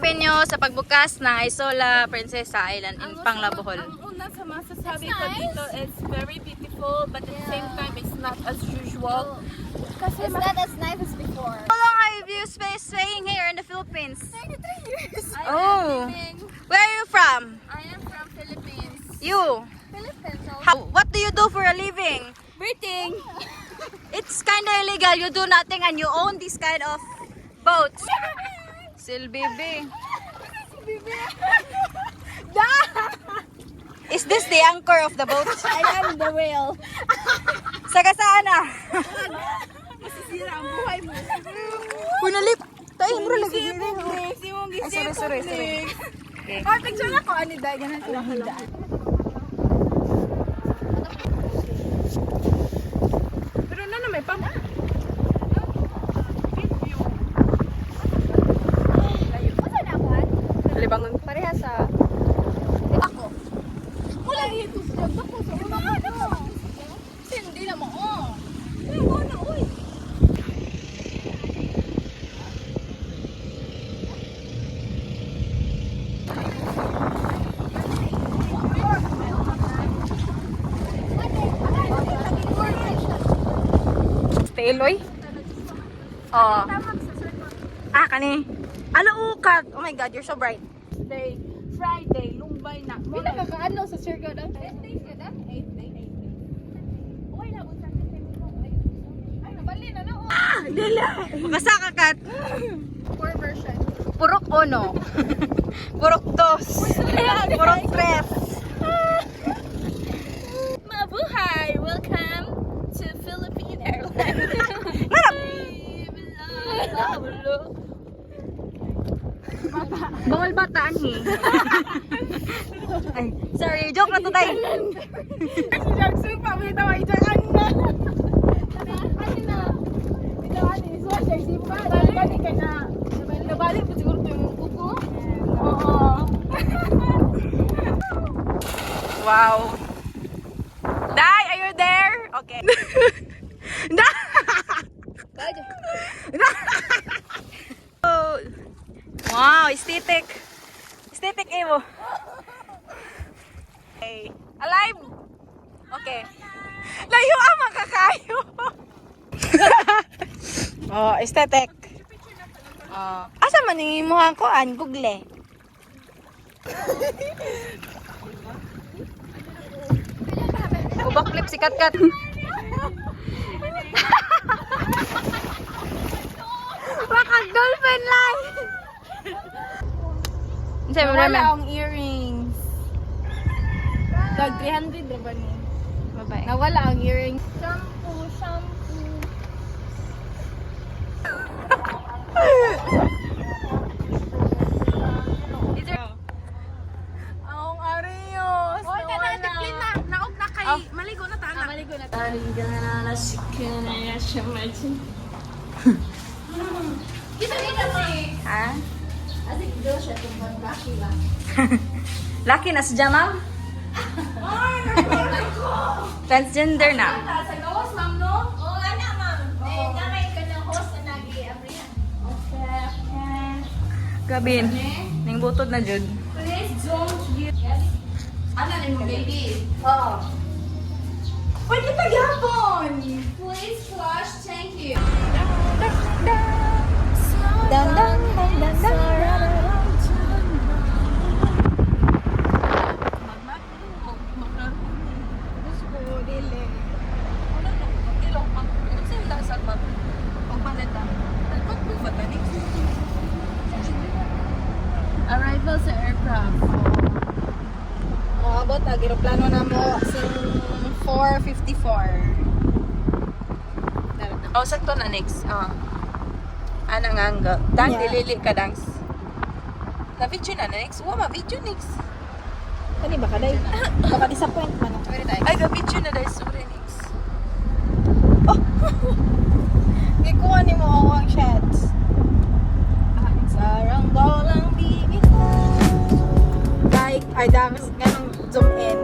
isipin nyo sa pagbukas ng Isola Princesa Island in Panglao, Bohol? Ang una sa masasabi ko dito is very beautiful, but at the same time, it's not as usual. Kasi It's not as nice as before. How long have you staying here in the Philippines? 33 years. Oh, where are you from? I am from Philippines. You? Philippines. What do you do for a living? Breathing. It's kind of illegal. You do nothing and you own this kind of boats. Sil baby. Is this the anchor of the boat? I am the whale. Sagasaan na. masisira ang buhay mo. Punalip. Tayo mo lagi Gisip dito. mo, gisip mo, gisip Sorry. Okay. Oh, picture na ko. Ano dahil ganun sila hidaan. Pero na may pam. Libangon. Pareha sa... Ako. Wala ito sa ako sa una ka. Hindi na mo. Oh. Ay, wala, uy. Teloy? Oh. Kani. Ukat. Oh my God, you're so bright. Friday, Lumbay na. Pila ka kaano sa circle daw? 8 days ka na? 8 days. Uy, labot sa akin. Ay, nabali na no. Basta ka, Kat. 4 version. Purok uno. Purok dos. Purok tres. Mabuhay! Welcome to Philippine Airlines. Bawal bataan Ay, sorry, joke na to tayo. Si Jackson pa, may tawa itangan na. Ano na? Ito, ano, isuwa siya, isip ka. Nabalik ka na. Nabalik po siguro ito yung kuko. Oo. Wow. Dai, are you there? Okay. Dai! Oh. Wow, aesthetic. Aesthetic mo. Okay. Alive? Okay. Layo ang makakayo. Oh, aesthetic. Oh. Asa man yung imuhan ko? Google. Backflip si Kat-Kat. Baka dolphin lang. Wala ang earrings. Dag 300 na ba ni? Bye-bye. Nawala ang earrings. Shampoo. Ang Arios. Oy, tana, tiplin na. Naog na kay. Maligo na ta. Maligo na. Kita nila si... Ha? Asik do siya kung lucky lang. Lucky na si Jamal? Transgender na. Sa gawas, ma'am, no? Oo, ana, ma'am. Eh, namay ka ng host na nag-i-abrihan. Okay. Gabin. Ning butod na jud. Please don't use... Ano na yung baby? Oo. Pwede pa yapon. Please flush, thank you. Dang dang dang dang dang. Arrival sa aircraft. Moabot ang eroplano na mo sing 4:54. Oh, sakto na next. Anang angle. Dang dilili ka dang. Na video na next. Wa ma video next. Kani ba kaday? Baka disappoint man ako. Ay, ga video na dai sorry next. Gikuha ni mo awang shots. Sarang bolang bibig. Like, ay damas ganong zoom in.